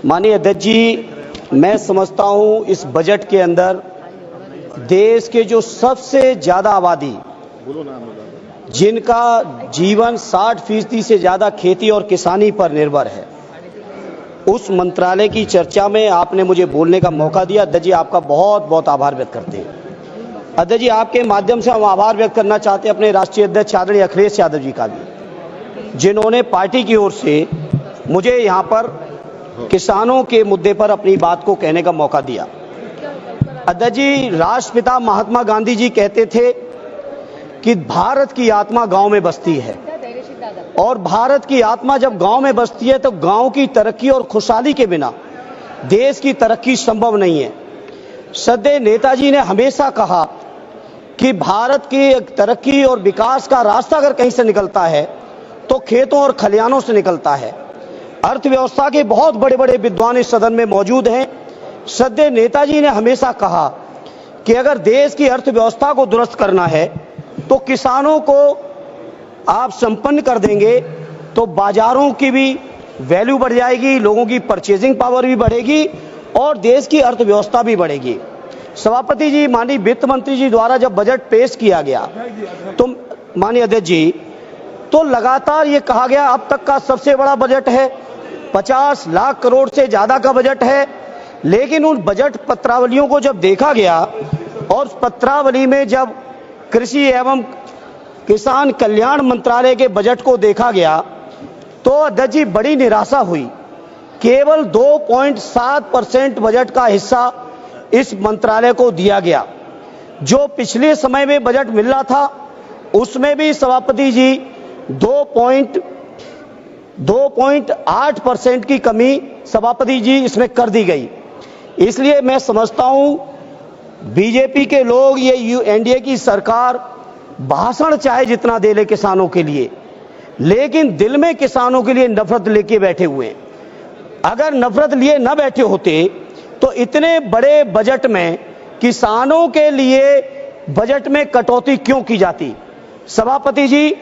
माननीय अध्यक्ष जी, मैं समझता हूं इस बजट के अंदर देश के जो सबसे ज्यादा आबादी, जिनका जीवन 60% से ज्यादा खेती और किसानी पर निर्भर है, उस मंत्रालय की चर्चा में आपने मुझे बोलने का मौका दिया। अध्यक्ष जी, आपका बहुत बहुत आभार व्यक्त करते हैं। अध्यक्ष जी, आपके माध्यम से हम आभार व्यक्त करना चाहते हैं अपने राष्ट्रीय अध्यक्ष आदरणीय अखिलेश यादव जी का भी, जिन्होंने पार्टी की ओर से मुझे यहाँ पर किसानों के मुद्दे पर अपनी बात को कहने का मौका दिया। अध्यक्ष जी, राष्ट्रपिता महात्मा गांधी जी कहते थे कि भारत की आत्मा गांव में बसती है, और भारत की आत्मा जब गांव में बसती है तो गांव की तरक्की और खुशहाली के बिना देश की तरक्की संभव नहीं है। सदैव नेताजी ने हमेशा कहा कि भारत की तरक्की और विकास का रास्ता अगर कहीं से निकलता है तो खेतों और खलिहानों से निकलता है। अर्थव्यवस्था के बहुत बड़े बड़े विद्वान इस सदन में मौजूद हैं। सदैव नेताजी ने हमेशा कहा कि अगर देश की अर्थव्यवस्था को दुरुस्त करना है तो किसानों को आप संपन्न कर देंगे तो बाजारों की भी वैल्यू बढ़ जाएगी, लोगों की परचेजिंग पावर भी बढ़ेगी और देश की अर्थव्यवस्था भी बढ़ेगी। सभापति जी, माननीय वित्त मंत्री जी द्वारा जब बजट पेश किया गया तो माननीय अध्यक्ष जी, तो लगातार ये कहा गया अब तक का सबसे बड़ा बजट है, 50 लाख करोड़ से ज्यादा का बजट है। लेकिन उन बजट पत्रावलियों को जब देखा गया और उस पत्रावली में जब कृषि एवं किसान कल्याण मंत्रालय के बजट को देखा गया तो अध्यक्ष जी बड़ी निराशा हुई। केवल 2.7% बजट का हिस्सा इस मंत्रालय को दिया गया। जो पिछले समय में बजट मिल रहा था उसमें भी सभापति जी 2.8% की कमी सभापति जी इसमें कर दी गई। इसलिए मैं समझता हूं बीजेपी के लोग, ये एनडीए की सरकार भाषण चाहे जितना दे ले किसानों के लिए, लेकिन दिल में किसानों के लिए नफरत लेके बैठे हुए हैं। अगर नफरत लिए न बैठे होते तो इतने बड़े बजट में किसानों के लिए बजट में कटौती क्यों की जाती। सभापति जी,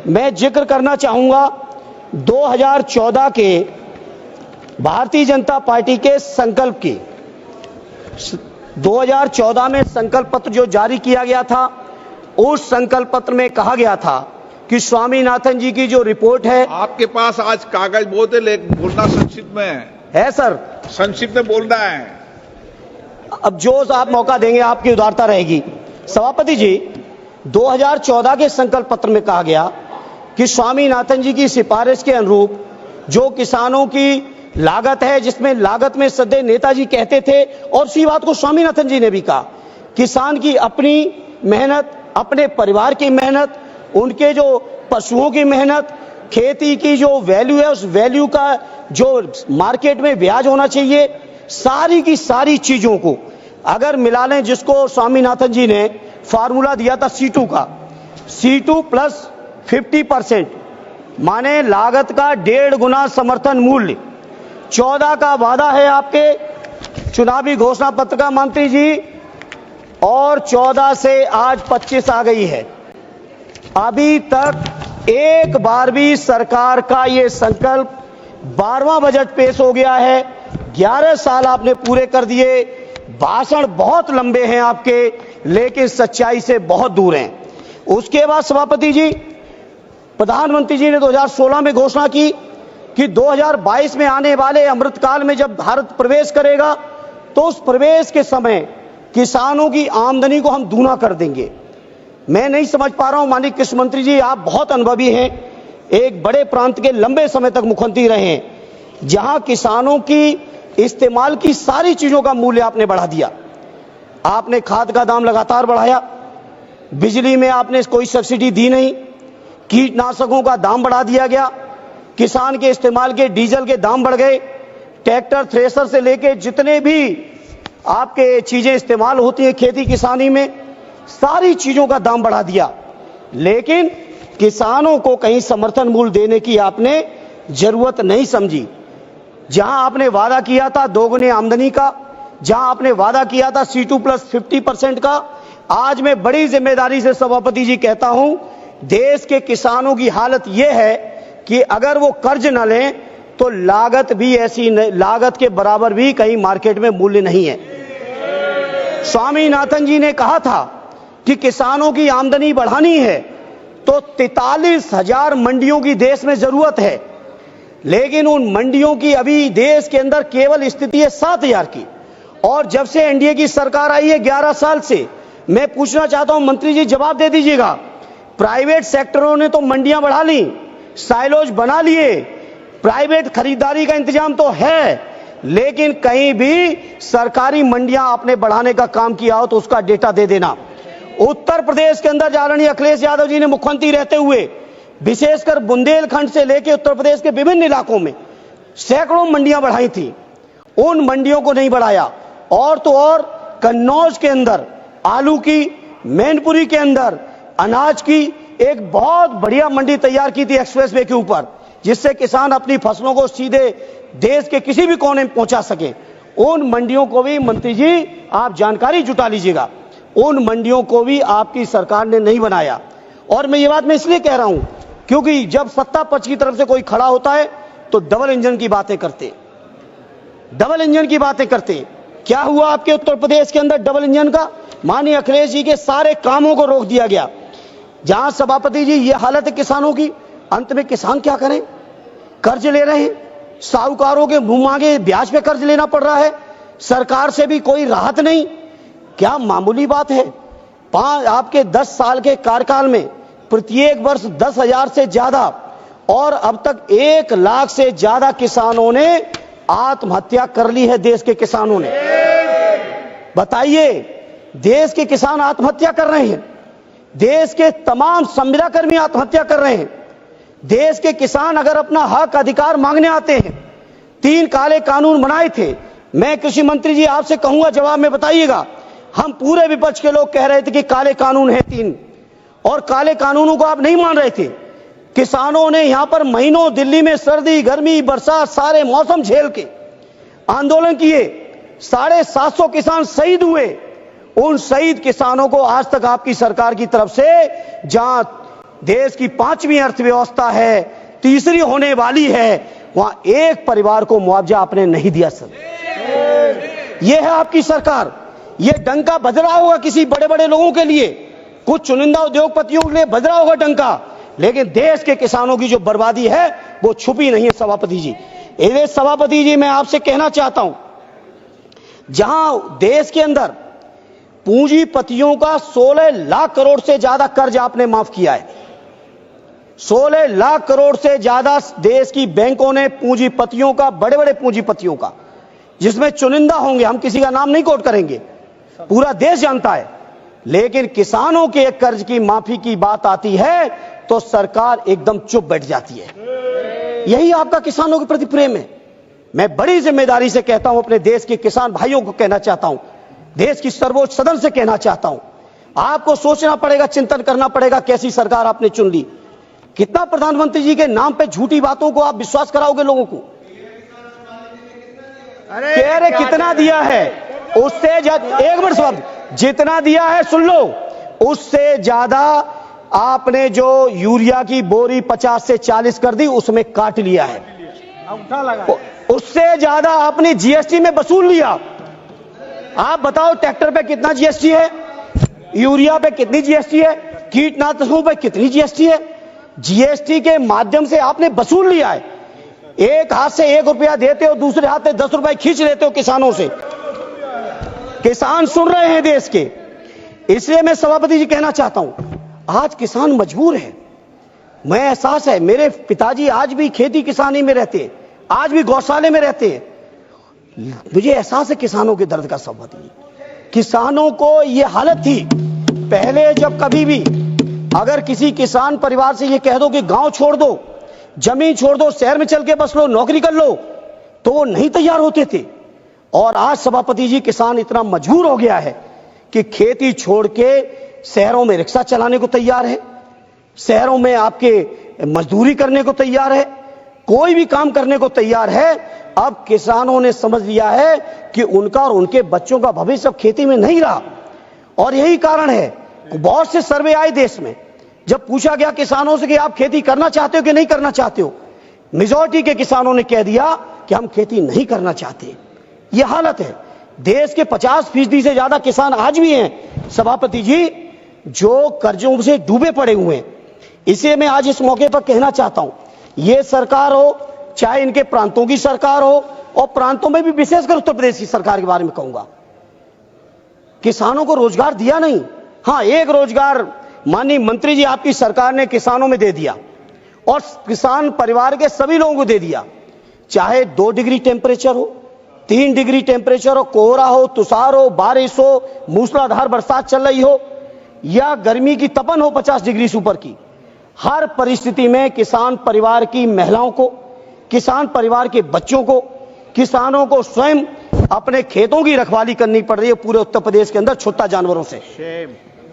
मैं जिक्र करना चाहूंगा 2014 के भारतीय जनता पार्टी के संकल्प की। 2014 में संकल्प पत्र जो जारी किया गया था, उस संकल्प पत्र में कहा गया था कि स्वामीनाथन जी की जो रिपोर्ट है। आपके पास आज कागज बहुत है, लेकिन बोलना संक्षिप्त में है सर, संक्षिप्त में बोलना है। अब जो आप मौका देंगे आपकी उदारता रहेगी। सभापति जी, 2014 के संकल्प पत्र में कहा गया कि स्वामीनाथन जी की सिफारिश के अनुरूप जो किसानों की लागत है, जिसमें लागत में सदैव नेताजी कहते थे और इसी बात को स्वामीनाथन जी ने भी कहा, किसान की अपनी मेहनत, अपने परिवार की मेहनत, उनके जो पशुओं की मेहनत, खेती की जो वैल्यू है उस वैल्यू का जो मार्केट में ब्याज होना चाहिए, सारी की सारी चीजों को अगर मिला लें, जिसको स्वामीनाथन जी ने फार्मूला दिया था C2 का, C2 प्लस 50%, माने लागत का 1.5 गुना समर्थन मूल्य। 14 का वादा है आपके चुनावी घोषणा पत्र का मंत्री जी, और 14 से आज 25 आ गई है। अभी तक एक बार भी सरकार का ये संकल्प 12वां बजट पेश हो गया है। 11 साल आपने पूरे कर दिए। भाषण बहुत लंबे हैं आपके, लेकिन सच्चाई से बहुत दूर हैं। उसके बाद सभापति जी, प्रधानमंत्री जी ने 2016 में घोषणा की कि 2022 में आने वाले अमृतकाल में जब भारत प्रवेश करेगा तो उस प्रवेश के समय किसानों की आमदनी को हम दूना कर देंगे। मैं नहीं समझ पा रहा हूं, माननीय कृषि मंत्री जी, आप बहुत अनुभवी हैं, एक बड़े प्रांत के लंबे समय तक मुख्यमंत्री रहे हैं, जहां किसानों की इस्तेमाल की सारी चीजों का मूल्य आपने बढ़ा दिया। आपने खाद का दाम लगातार बढ़ाया, बिजली में आपने कोई सब्सिडी दी नहीं, कीटनाशकों का दाम बढ़ा दिया गया, किसान के इस्तेमाल के डीजल के दाम बढ़ गए, ट्रैक्टर थ्रेसर से लेके जितने भी आपके चीजें इस्तेमाल होती हैं खेती किसानी में, सारी चीजों का दाम बढ़ा दिया। लेकिन किसानों को कहीं समर्थन मूल्य देने की आपने जरूरत नहीं समझी। जहां आपने वादा किया था 2 गुनी आमदनी का, जहां आपने वादा किया था C2 प्लस 50% का, आज मैं बड़ी जिम्मेदारी से सभापति जी कहता हूं, देश के किसानों की हालत यह है कि अगर वो कर्ज न लें तो लागत भी ऐसी लागत के बराबर भी कहीं मार्केट में मूल्य नहीं है। स्वामीनाथन जी ने कहा था कि किसानों की आमदनी बढ़ानी है तो 43,000 मंडियों की देश में जरूरत है, लेकिन उन मंडियों की अभी देश के अंदर केवल स्थिति है 7,000 की। और जब से एनडीए की सरकार आई है 11 साल से, मैं पूछना चाहता हूं मंत्री जी, जवाब दे दीजिएगा, प्राइवेट सेक्टरों ने तो मंडियां बढ़ा ली, साइलोज बना लिए, प्राइवेट खरीदारी का इंतजाम तो है, लेकिन कहीं भी सरकारी मंडियां आपने बढ़ाने का काम किया हो तो उसका डेटा दे देना। उत्तर प्रदेश के अंदर आदरणीय अखिलेश यादव जी ने मुख्यमंत्री रहते हुए विशेषकर बुंदेलखंड से लेकर उत्तर प्रदेश के विभिन्न इलाकों में सैकड़ों मंडियां बढ़ाई थी, उन मंडियों को नहीं बढ़ाया। और तो और कन्नौज के अंदर आलू की, मैनपुरी के अंदर अनाज की एक बहुत बढ़िया मंडी तैयार की थी एक्सप्रेसवे के ऊपर, जिससे किसान अपनी फसलों को सीधे देश के किसी भी कोने में पहुंचा सके। उन मंडियों को भी मंत्री जी आप जानकारी जुटा लीजिएगा, उन मंडियों को भी आपकी सरकार ने नहीं बनाया। और मैं ये बात मैं इसलिए कह रहा हूं क्योंकि जब सत्ता पक्ष की तरफ से कोई खड़ा होता है तो डबल इंजन की बातें करते, डबल इंजन की बातें करते। क्या हुआ आपके उत्तर प्रदेश के अंदर डबल इंजन का? माननीय अखिलेश जी के सारे कामों को रोक दिया गया। जहां सभापति जी ये हालत है किसानों की, अंत में किसान क्या करें? कर्ज ले रहे हैं, साहूकारों के मुंह मांगे ब्याज पे कर्ज लेना पड़ रहा है, सरकार से भी कोई राहत नहीं। क्या मामूली बात है? आपके 10 साल के कार्यकाल में प्रत्येक वर्ष 10,000 से ज्यादा और अब तक 1 लाख से ज्यादा किसानों ने आत्महत्या कर ली है। देश के किसानों ने, बताइए, देश के किसान आत्महत्या कर रहे हैं, देश के तमाम संविदा कर्मी आत्महत्या कर रहे हैं। देश के किसान अगर अपना हक अधिकार मांगने आते हैं, 3 काले कानून बनाए थे। मैं कृषि मंत्री जी आपसे कहूंगा जवाब में बताइएगा, हम पूरे विपक्ष के लोग कह रहे थे कि काले कानून है 3, और काले कानूनों को आप नहीं मान रहे थे। किसानों ने यहां पर महीनों दिल्ली में सर्दी, गर्मी, बरसात सारे मौसम झेल के आंदोलन किए, 750 किसान शहीद हुए। उन शहीद किसानों को आज तक आपकी सरकार की तरफ से, जहां देश की 5वीं अर्थव्यवस्था है, तीसरी होने वाली है, वहां एक परिवार को मुआवजा आपने नहीं दिया। सर, यह है आपकी सरकार। यह डंका बज रहा होगा किसी बड़े बड़े लोगों के लिए, कुछ चुनिंदा उद्योगपतियों के लिए बज रहा होगा डंका, लेकिन देश के किसानों की जो बर्बादी है वो छुपी नहीं है। सभापति जी, इसलिए सभापति जी मैं आपसे कहना चाहता हूं, जहां देश के अंदर पूंजीपतियों का 16 लाख करोड़ से ज्यादा कर्ज आपने माफ किया है, 16 लाख करोड़ से ज्यादा देश की बैंकों ने पूंजीपतियों का, बड़े बड़े पूंजीपतियों का, जिसमें चुनिंदा होंगे, हम किसी का नाम नहीं कोट करेंगे, पूरा देश जानता है, लेकिन किसानों के कर्ज की माफी की बात आती है तो सरकार एकदम चुप बैठ जाती है। यही आपका किसानों के प्रति प्रेम है। मैं बड़ी जिम्मेदारी से कहता हूं, अपने देश के किसान भाइयों को कहना चाहता हूं, देश की सर्वोच्च सदन से कहना चाहता हूं, आपको सोचना पड़ेगा, चिंतन करना पड़ेगा कैसी सरकार आपने चुन ली। कितना प्रधानमंत्री जी के नाम पे झूठी बातों को आप विश्वास कराओगे लोगों को? कह रहे कितना दिया है, उससे एक मिनट शब्द, जितना दिया है सुन लो, उससे ज्यादा आपने जो यूरिया की बोरी 50 से 40 कर दी, उसमें काट लिया है। उससे ज्यादा आपने जीएसटी में वसूल लिया। आप बताओ, ट्रैक्टर पे कितना जीएसटी है, यूरिया पे कितनी जीएसटी है, कीटनाशकों पे कितनी जीएसटी है? जीएसटी के माध्यम से आपने वसूल लिया है। एक हाथ से 1 रुपया देते हो, दूसरे हाथ से 10 रुपए खींच लेते हो किसानों से। किसान सुन रहे हैं देश के, इसलिए मैं सभापति जी कहना चाहता हूं, आज किसान मजबूर है। मैं एहसास है, मेरे पिताजी आज भी खेती किसानी में रहते हैं, आज भी गौशाले में रहते हैं, मुझे एहसास है किसानों के दर्द का। सभापति, किसानों को यह हालत थी पहले, जब कभी भी अगर किसी किसान परिवार से यह कह दो कि गांव छोड़ दो, जमीन छोड़ दो, शहर में चल के बस लो, नौकरी कर लो, तो वो नहीं तैयार होते थे। और आज सभापति जी किसान इतना मजबूर हो गया है कि खेती छोड़ के शहरों में रिक्शा चलाने को तैयार है, शहरों में आपके मजदूरी करने को तैयार है, कोई भी काम करने को तैयार है। अब किसानों ने समझ लिया है कि उनका और उनके बच्चों का भविष्य अब खेती में नहीं रहा। और यही कारण है, बहुत से सर्वे आए देश में, जब पूछा गया किसानों से कि आप खेती करना चाहते हो कि नहीं करना चाहते हो, मेजॉरिटी के किसानों ने कह दिया कि हम खेती नहीं करना चाहते। यह हालत है। देश के 50% से ज्यादा किसान आज भी हैं सभापति जी, जो कर्जों से डूबे पड़े हुए हैं। इसे मैं आज इस मौके पर कहना चाहता हूं, ये सरकार हो चाहे इनके प्रांतों की सरकार हो, और प्रांतों में भी विशेषकर उत्तर प्रदेश की सरकार के बारे में कहूंगा, किसानों को रोजगार दिया नहीं। हां, एक रोजगार माननीय मंत्री जी आपकी सरकार ने किसानों में दे दिया, और किसान परिवार के सभी लोगों को दे दिया, चाहे 2 डिग्री टेम्परेचर हो, 3 डिग्री टेम्परेचर हो, कोहरा हो, तुषार हो, बारिश हो, मूसलाधार बरसात चल रही हो, या गर्मी की तपन हो 50 डिग्री से ऊपर की, हर परिस्थिति में किसान परिवार की महिलाओं को, किसान परिवार के बच्चों को, किसानों को स्वयं अपने खेतों की रखवाली करनी पड़ रही है पूरे उत्तर प्रदेश के अंदर छुट्टा जानवरों से।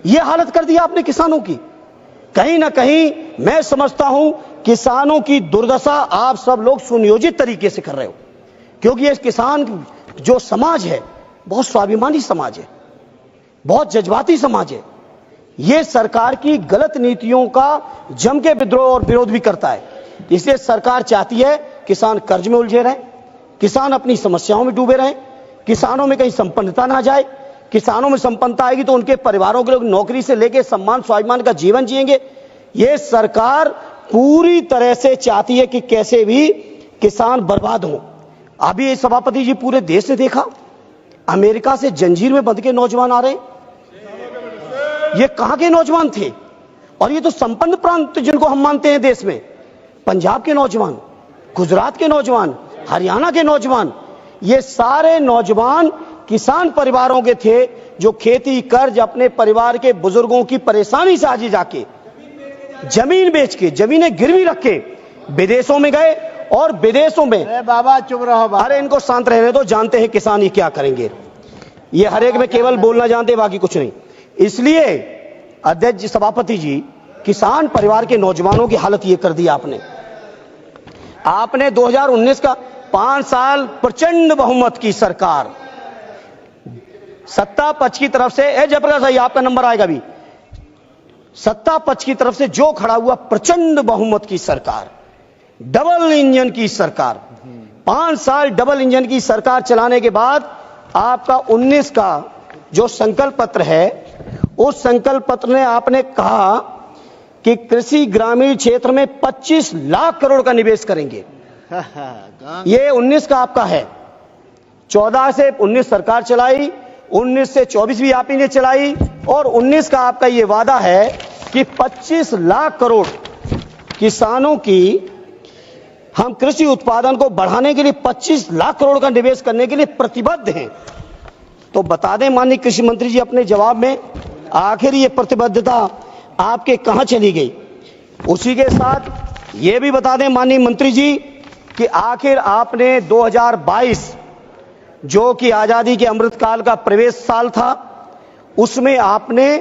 यह हालत कर दी आपने किसानों की। कहीं ना कहीं मैं समझता हूं किसानों की दुर्दशा आप सब लोग सुनियोजित तरीके से कर रहे हो, क्योंकि ये किसान जो समाज है बहुत स्वाभिमानी समाज है, बहुत जज्बाती समाज है। ये सरकार की गलत नीतियों का जम के विद्रोह और विरोध भी करता है। इसलिए सरकार चाहती है किसान कर्ज में उलझे रहें, किसान अपनी समस्याओं में डूबे रहें, किसानों में कहीं संपन्नता ना जाए। किसानों में संपन्नता आएगी तो उनके परिवारों के लोग नौकरी से लेकर सम्मान स्वाभिमान का जीवन जिएंगे। ये सरकार पूरी तरह से चाहती है कि कैसे भी किसान बर्बाद हो। अभी सभापति जी पूरे देश ने देखा, अमेरिका से जंजीर में बंध के नौजवान आ रहे। ये कहां के नौजवान थे? और ये तो संपन्न प्रांत जिनको हम मानते हैं देश में, पंजाब के नौजवान, गुजरात के नौजवान, हरियाणा के नौजवान, ये सारे नौजवान किसान परिवारों के थे जो खेती कर्ज अपने परिवार के बुजुर्गों की परेशानी से आगे जाके जमीन बेच के, जमीनें गिरवी रख के विदेशों में गए, और विदेशों में अरे बाबा चुप रहो बाबा। अरे इनको शांत रहने दो, जानते हैं किसान ये क्या करेंगे। ये हर एक में केवल बोलना जानते, बाकी कुछ नहीं। इसलिए अध्यक्ष सभापति जी, किसान परिवार के नौजवानों की हालत ये कर दी आपने 2019 का 5 साल प्रचंड बहुमत की सरकार, सत्ता पक्ष की तरफ से, जयप्रकाश भाई आपका नंबर आएगा भी, सत्ता पक्ष की तरफ से जो खड़ा हुआ प्रचंड बहुमत की सरकार, डबल इंजन की सरकार, 5 साल डबल इंजन की सरकार चलाने के बाद आपका 19 का जो संकल्प पत्र है, उस संकल्प पत्र में आपने कहा कि कृषि ग्रामीण क्षेत्र में 25 लाख करोड़ का निवेश करेंगे। ये 19 का आपका है। 14 से 19 सरकार चलाई, 19 से 24 भी आप ही ने चलाई, और 19 का आपका ये वादा है कि 25 लाख करोड़ किसानों की, हम कृषि उत्पादन को बढ़ाने के लिए 25 लाख करोड़ का निवेश करने के लिए प्रतिबद्ध हैं। तो बता दें माननीय कृषि मंत्री जी अपने जवाब में, आखिर ये प्रतिबद्धता आपके कहां चली गई? उसी के साथ ये भी बता दें माननीय मंत्री जी कि आखिर आपने 2022 जो कि आजादी के अमृतकाल का प्रवेश साल था, उसमें आपने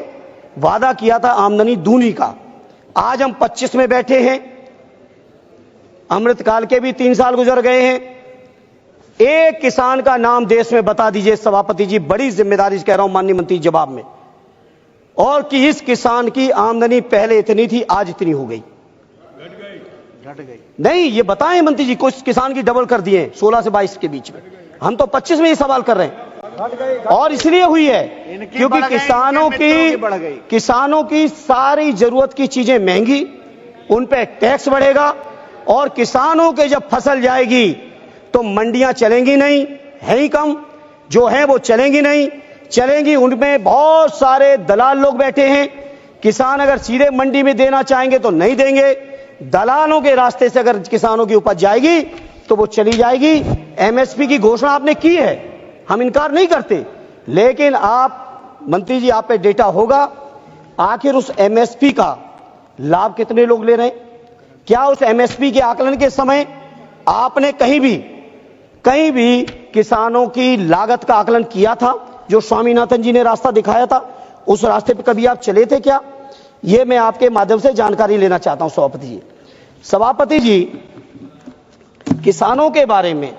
वादा किया था आमदनी दूनी का। आज हम 25 में बैठे हैं, अमृतकाल के भी 3 साल गुजर गए हैं। एक किसान का नाम देश में बता दीजिए सभापति जी, बड़ी जिम्मेदारी से कह रहा हूं माननीय मंत्री जवाब में, और कि इस किसान की आमदनी पहले इतनी थी आज इतनी हो गई, घट गई। नहीं, ये बताएं मंत्री जी, कुछ किसान की डबल कर दिए 16 से 22 के बीच में। हम तो 25 में ही सवाल कर रहे हैं, और इसलिए हुई है क्योंकि किसानों की सारी जरूरत की चीजें महंगी, उन पे टैक्स बढ़ेगा, और किसानों के जब फसल जाएगी तो मंडियां चलेंगी नहीं, है ही कम, जो है वो चलेंगी नहीं, चलेंगी उनमें बहुत सारे दलाल लोग बैठे हैं। किसान अगर सीधे मंडी में देना चाहेंगे तो नहीं देंगे, दलालों के रास्ते से अगर किसानों की उपज जाएगी तो वो चली जाएगी। एमएसपी की घोषणा आपने की है, हम इनकार नहीं करते, लेकिन आप मंत्री जी, आप पे डेटा होगा, आखिर उस एमएसपी का लाभ कितने लोग ले रहे हैं? क्या उस एमएसपी के आकलन के समय आपने कहीं भी किसानों की लागत का आकलन किया था? जो स्वामीनाथन जी ने रास्ता दिखाया था, उस रास्ते पर कभी आप चले थे क्या? ये मैं आपके माध्यम से जानकारी लेना चाहता हूं सभापति जी। सभापति जी, किसानों के बारे में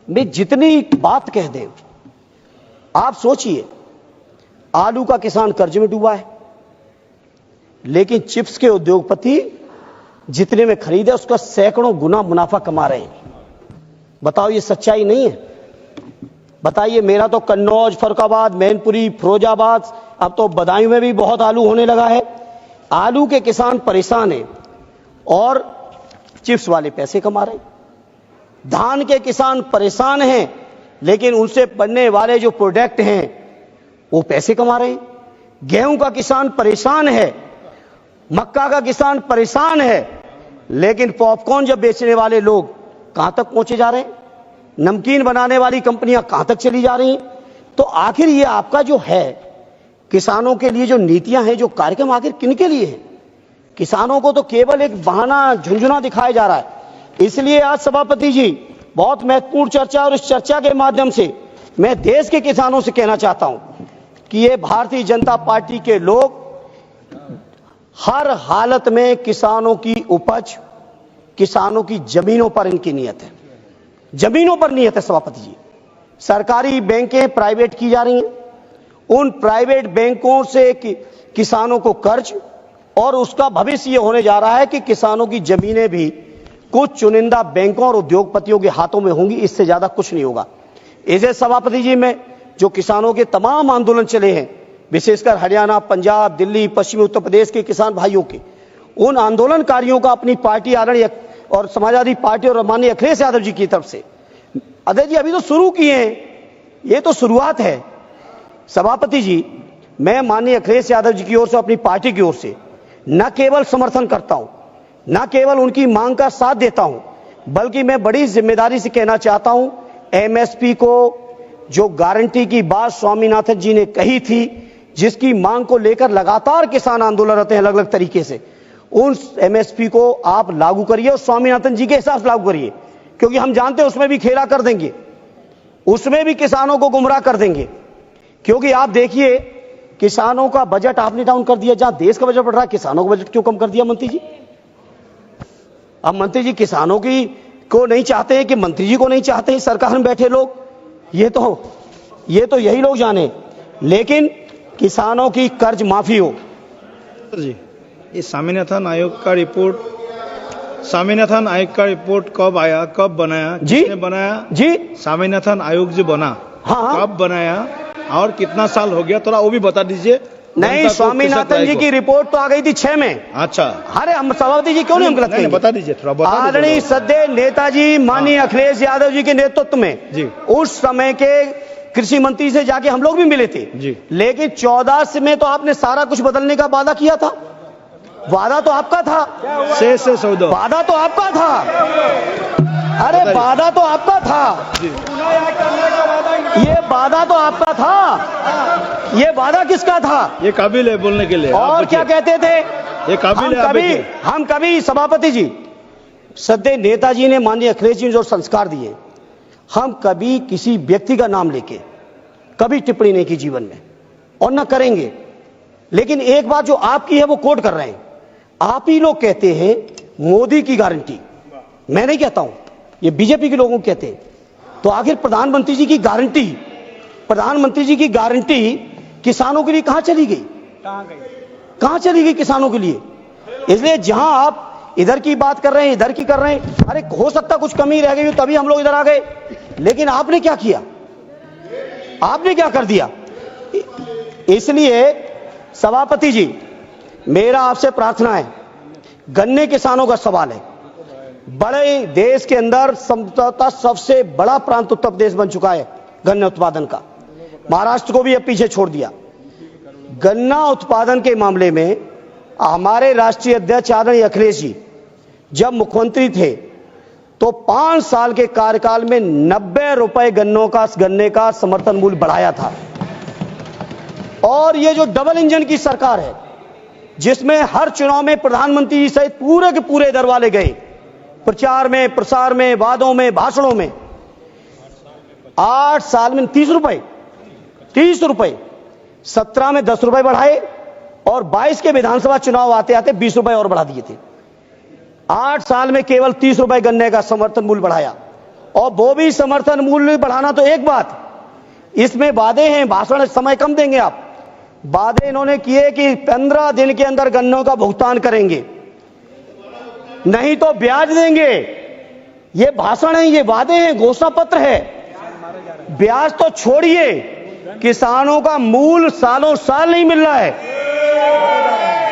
मैं जितनी बात कह दें, आप सोचिए, आलू का किसान कर्ज में डूबा है, लेकिन चिप्स के उद्योगपति जितने में खरीदे उसका सैकड़ों गुना मुनाफा कमा रहे हैं। बताओ ये सच्चाई नहीं है? बताइए, मेरा तो कन्नौज, फरुखाबाद, मैनपुरी, फिरोजाबाद, अब तो बदायूं में भी बहुत आलू होने लगा है। आलू के किसान परेशान हैं और चिप्स वाले पैसे कमा रहे हैं। धान के किसान परेशान हैं, लेकिन उनसे बनने वाले जो प्रोडक्ट हैं वो पैसे कमा रहे हैं। गेहूं का किसान परेशान है, मक्का का किसान परेशान है, लेकिन पॉपकॉर्न जब बेचने वाले लोग कहां तक पहुंचे जा रहे हैं? नमकीन बनाने वाली कंपनियां कहां तक चली जा रही हैं? तो आखिर ये आपका जो है किसानों के लिए जो नीतियां हैं, जो कार्यक्रम, आखिर किनके लिए है? किसानों को तो केवल एक बहाना, झुंझुना दिखाया जा रहा है। इसलिए आज सभापति जी, बहुत महत्वपूर्ण चर्चा, और इस चर्चा के माध्यम से मैं देश के किसानों से कहना चाहता हूं कि ये भारतीय जनता पार्टी के लोग हर हालत में किसानों की उपज, किसानों की जमीनों पर इनकी नियत है, जमीनों पर नियत है। सभापति जी, सरकारी बैंकें प्राइवेट की जा रही हैं, उन प्राइवेट बैंकों से किसानों को कर्ज, और उसका भविष्य ये होने जा रहा है कि किसानों की जमीनें भी कुछ चुनिंदा बैंकों और उद्योगपतियों के हाथों में होंगी, इससे ज्यादा कुछ नहीं होगा। इसे सभापति जी, में जो किसानों के तमाम आंदोलन चले हैं, विशेषकर हरियाणा, पंजाब, दिल्ली, पश्चिमी उत्तर प्रदेश के किसान भाइयों के, उन आंदोलनकारियों का अपनी पार्टी आदरणीय और समाजवादी पार्टी और माननीय अखिलेश यादव जी की तरफ से, अजय जी अभी तो शुरू किए हैं, ये तो शुरुआत है। सभापति जी, मैं माननीय अखिलेश यादव जी की ओर से, अपनी पार्टी की ओर से न केवल समर्थन करता हूं, न केवल उनकी मांग का साथ देता हूं, बल्कि मैं बड़ी जिम्मेदारी से कहना चाहता हूं, एमएसपी को, जो गारंटी की बात स्वामीनाथन जी ने कही थी, जिसकी मांग को लेकर लगातार किसान आंदोलनरत हैं अलग अलग तरीके से, उन एमएसपी को आप लागू करिए और स्वामीनाथन जी के हिसाब से लागू करिए, क्योंकि हम जानते हैं उसमें भी खेला कर देंगे, उसमें भी किसानों को गुमराह कर देंगे। क्योंकि आप देखिए, किसानों का बजट आपने डाउन कर दिया, जहां देश का बजट बढ़ रहा है, किसानों का बजट क्यों कम कर दिया मंत्री जी? अब मंत्री जी किसानों की को नहीं चाहते हैं कि मंत्री जी को नहीं चाहते हैं सरकार में बैठे लोग, ये तो यही लोग जाने, लेकिन किसानों की कर्ज माफी हो। जी, ये स्वामीनाथन आयोग का रिपोर्ट, स्वामीनाथन आयोग का रिपोर्ट कब आया, कब बनाया, किसने बनाया जी? स्वामीनाथन आयोग जो बना, हाँ, कब बनाया और कितना साल हो गया, थोड़ा वो भी बता दीजिए। नहीं, स्वामीनाथन जी की रिपोर्ट तो आ गई थी 6 में। अच्छा, अरे हम सभापति जी क्यों नहीं हम गलत कहेंगे? बता दीजिए थोड़ा। आदरणीय सद्य नेताजी माननीय अखिलेश यादव जी के नेतृत्व में जी, उस समय के कृषि मंत्री से जाके हम लोग भी मिले थे जी, लेकिन 14 से में तो आपने सारा कुछ बदलने का वादा किया था। वादा तो आपका था, से सौदा, वादा तो आपका था, अरे वादा तो आपका था, ये वादा तो आपका था, ये वादा किसका था? ये काबिल है बोलने के लिए। और क्या कहते थे? ये काबिल है। हम कभी सभापति जी, सद्य नेताजी ने, माननीय अखिलेश जी ने जो संस्कार दिए, हम कभी किसी व्यक्ति का नाम लेके कभी टिप्पणी नहीं की जीवन में, और न करेंगे। लेकिन एक बात जो आपकी है वो कोट कर रहे हैं, आप ही लोग कहते हैं मोदी की गारंटी, मैं नहीं कहता हूं, ये बीजेपी के लोगों कहते हैं। तो आखिर प्रधानमंत्री जी की गारंटी, प्रधानमंत्री जी की गारंटी किसानों के लिए कहां चली गई? कहां चली गई किसानों के लिए? इसलिए जहां आप इधर की बात कर रहे हैं, इधर की कर रहे हैं, अरे हो सकता कुछ कमी रह गई तभी हम लोग इधर आ गए, लेकिन आपने क्या किया? आपने क्या कर दिया? इसलिए सभापति जी, मेरा आपसे प्रार्थना है, गन्ने किसानों का सवाल है, बड़े देश के अंदर सबसे बड़ा प्रांत उत्तर प्रदेश बन चुका है गन्ना उत्पादन का, महाराष्ट्र को भी अब पीछे छोड़ दिया। गन्ना उत्पादन के मामले में हमारे राष्ट्रीय अध्यक्ष आदरणीय अखिलेश जी जब मुख्यमंत्री थे तो 5 साल के कार्यकाल में 90 रुपए गन्ने का समर्थन मूल्य बढ़ाया था। और ये जो डबल इंजन की सरकार है, जिसमें हर चुनाव में प्रधानमंत्री जी सहित पूरे के पूरे दर वाले गए, प्रचार में, प्रसार में, वादों में, भाषणों में, 8 साल में 30 रुपए, 17 में 10 रुपए बढ़ाए, और 22 के विधानसभा चुनाव आते आते 20 रुपए और बढ़ा दिए थे। 8 साल में केवल 30 रुपए गन्ने का समर्थन मूल्य बढ़ाया। और वो भी समर्थन मूल्य बढ़ाना तो एक बात, इसमें वादे हैं, भाषण समय कम देंगे आप, वादे इन्होंने किए कि 15 दिन के अंदर गन्नों का भुगतान करेंगे। नहीं तो ब्याज देंगे। ये भाषण है, ये वादे हैं, घोषणा पत्र है। ब्याज तो छोड़िए, किसानों का मूल सालों साल नहीं मिल रहा है,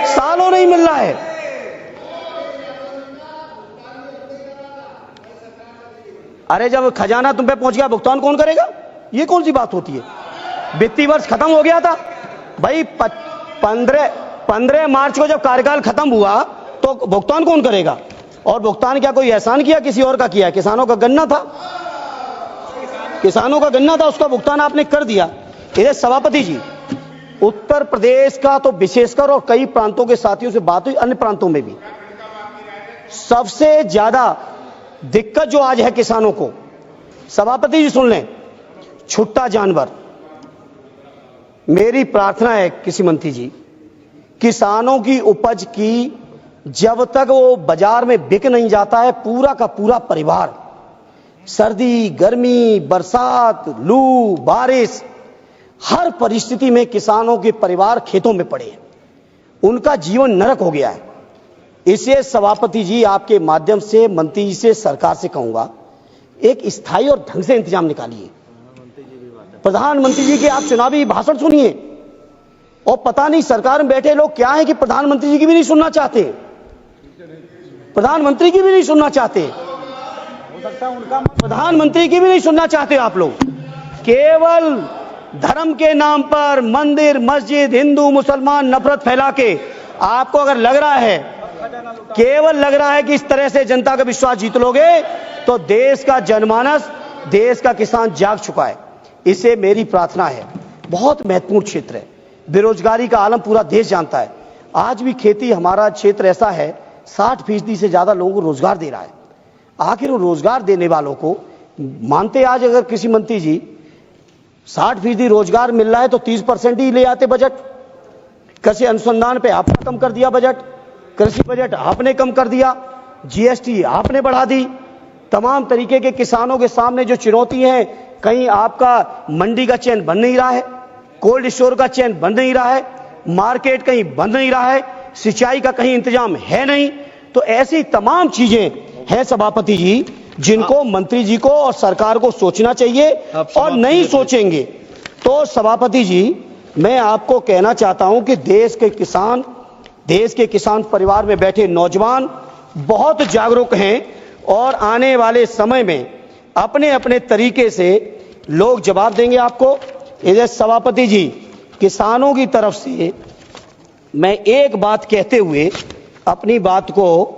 सालों नहीं मिल रहा है। अरे जब खजाना तुम पे पहुंच गया, भुगतान कौन करेगा? ये कौन सी बात होती है? वित्तीय वर्ष खत्म हो गया था भाई, 15 मार्च को जब कार्यकाल खत्म हुआ तो भुगतान कौन करेगा? और भुगतान क्या कोई एहसान किया, किसी और का किया? किसानों का गन्ना था, किसानों का गन्ना था, उसका भुगतान आपने कर दिया। इधर सभापति जी, उत्तर प्रदेश का तो विशेषकर और कई प्रांतों के साथियों से बात हुई, अन्य प्रांतों में भी सबसे ज्यादा दिक्कत जो आज है किसानों को, सभापति जी सुन लें, छुट्टा जानवर। मेरी प्रार्थना है कृषि मंत्री जी, किसानों की उपज की जब तक वो बाजार में बिक नहीं जाता है, पूरा का पूरा परिवार सर्दी, गर्मी, बरसात, लू, बारिश, हर परिस्थिति में किसानों के परिवार खेतों में पड़े हैं, उनका जीवन नरक हो गया है। इसे सभापति जी आपके माध्यम से मंत्री जी से, सरकार से कहूंगा, एक स्थायी और ढंग से इंतजाम निकालिए। प्रधानमंत्री जी के आप चुनावी भाषण सुनिए, और पता नहीं सरकार में बैठे लोग क्या है कि प्रधानमंत्री जी की भी नहीं सुनना चाहते, प्रधानमंत्री की भी नहीं सुनना चाहते, प्रधानमंत्री की भी नहीं सुनना चाहते आप लोग। केवल धर्म के नाम पर मंदिर, मस्जिद, हिंदू मुसलमान नफरत फैला के, आपको अगर लग रहा है, केवल लग रहा है कि इस तरह से जनता का विश्वास जीत लोगे, तो देश का जनमानस, देश का किसान जाग चुका है। इसे मेरी प्रार्थना है, बहुत महत्वपूर्ण क्षेत्र है, बेरोजगारी का आलम पूरा देश जानता है। आज भी खेती हमारा क्षेत्र ऐसा है, 60% से ज्यादा लोगों को रोजगार दे रहा है। आखिर वो रोजगार देने वालों को मानते, आज अगर कृषि मंत्री जी 60% रोजगार मिल रहा है तो 30% ही ले आते बजट। कृषि अनुसंधान पे आपने कम कर दिया बजट, कृषि बजट आपने कम कर दिया, जीएसटी आपने बढ़ा दी। तमाम तरीके के किसानों के सामने जो चुनौती है, कहीं आपका मंडी का चैन बन नहीं रहा है, कोल्ड स्टोर का चैन बन नहीं रहा है, मार्केट कहीं बन नहीं रहा है, सिंचाई का कहीं इंतजाम है नहीं। तो ऐसी तमाम चीजें हैं सभापति जी, जिनको मंत्री जी को और सरकार को सोचना चाहिए, और नहीं सोचेंगे तो सभापति जी मैं आपको कहना चाहता हूं कि देश के किसान परिवार में बैठे नौजवान बहुत जागरूक हैं, और आने वाले समय में अपने अपने तरीके से लोग जवाब देंगे आपको। इधर सभापति जी, किसानों की तरफ से मैं एक बात कहते हुए अपनी बात को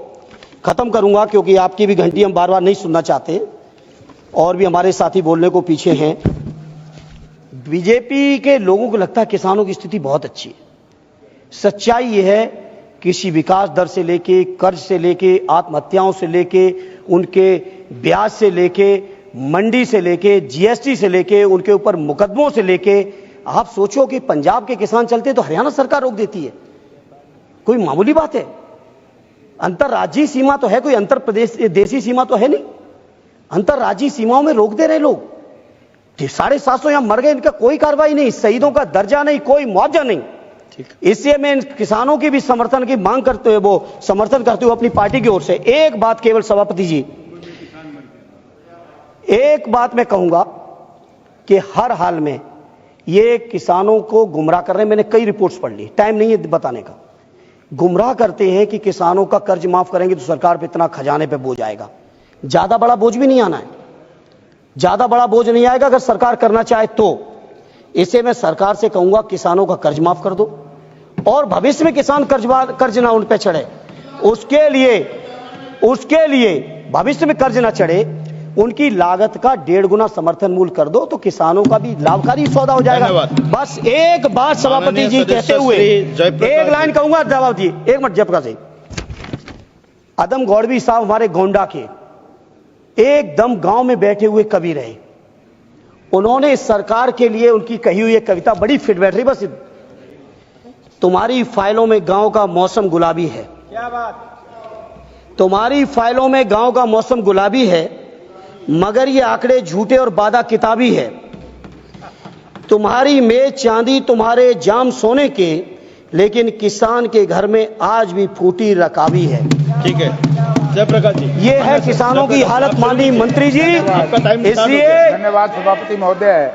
खत्म करूंगा, क्योंकि आपकी भी घंटी हम बार बार नहीं सुनना चाहते, और भी हमारे साथी बोलने को पीछे हैं। बीजेपी के लोगों को लगता है किसानों की स्थिति बहुत अच्छी है। सच्चाई यह है, कृषि विकास दर से लेके, कर्ज से लेके, आत्महत्याओं से लेके, उनके ब्याज से लेके, मंडी से लेके, जीएसटी से लेके, उनके ऊपर मुकदमों से लेके, आप सोचो कि पंजाब के किसान चलते तो हरियाणा सरकार रोक देती है। कोई मामूली बात है? अंतरराज्यीय सीमा तो है, कोई अंतर प्रदेश देशी सीमा तो है नहीं। अंतरराज्यीय सीमाओं में रोक दे रहे लोग। 750 यहां मर गए, इनका कोई कार्रवाई नहीं, शहीदों का दर्जा नहीं, कोई मुआवजा नहीं। इसलिए मैं किसानों की भी समर्थन की मांग करते हुए, वो समर्थन करते हुए अपनी पार्टी की ओर से एक बात केवल सभापति जी, एक बात मैं कहूंगा कि हर हाल में ये किसानों को गुमराह कर रहे हैं। मैंने कई रिपोर्ट्स पढ़ ली, टाइम नहीं है बताने का। गुमराह करते हैं कि किसानों का कर्ज माफ करेंगे तो सरकार पे इतना खजाने पे बोझ आएगा। ज्यादा बड़ा बोझ भी नहीं आना है, ज्यादा बड़ा बोझ नहीं आएगा अगर सरकार करना चाहे तो। इसे मैं सरकार से कहूंगा, किसानों का कर्ज माफ कर दो, और भविष्य में किसान कर्ज ना उन पे चढ़े, उसके लिए भविष्य में कर्ज ना चढ़े, उनकी लागत का 1.5 गुना समर्थन मूल्य कर दो, तो किसानों का भी लाभकारी सौदा हो जाएगा। बस एक बात सभापति जी कहते हुए एक लाइन कहूंगा, जवाब दिए, एक मिनट जयप्रकाश जी। अदम गौड़वी साहब हमारे गोंडा के एकदम गांव में बैठे हुए कवि रहे। उन्होंने सरकार के लिए उनकी कही हुई एक कविता बड़ी फिट बैठ रही, बस तुम्हारी फाइलों में गांव का मौसम गुलाबी है। क्या बात? तुम्हारी फाइलों में गांव का मौसम गुलाबी है, मगर ये आंकड़े झूठे और वादा किताबी है। तुम्हारी मेज चांदी, तुम्हारे जाम सोने के, लेकिन किसान के घर में आज भी फूटी रकाबी है। ठीक है। जयप्रकाश जी। ये है किसानों की हालत माननीय मंत्री जी, आपका टाइम इसलिए धन्यवाद सभापति महोदय।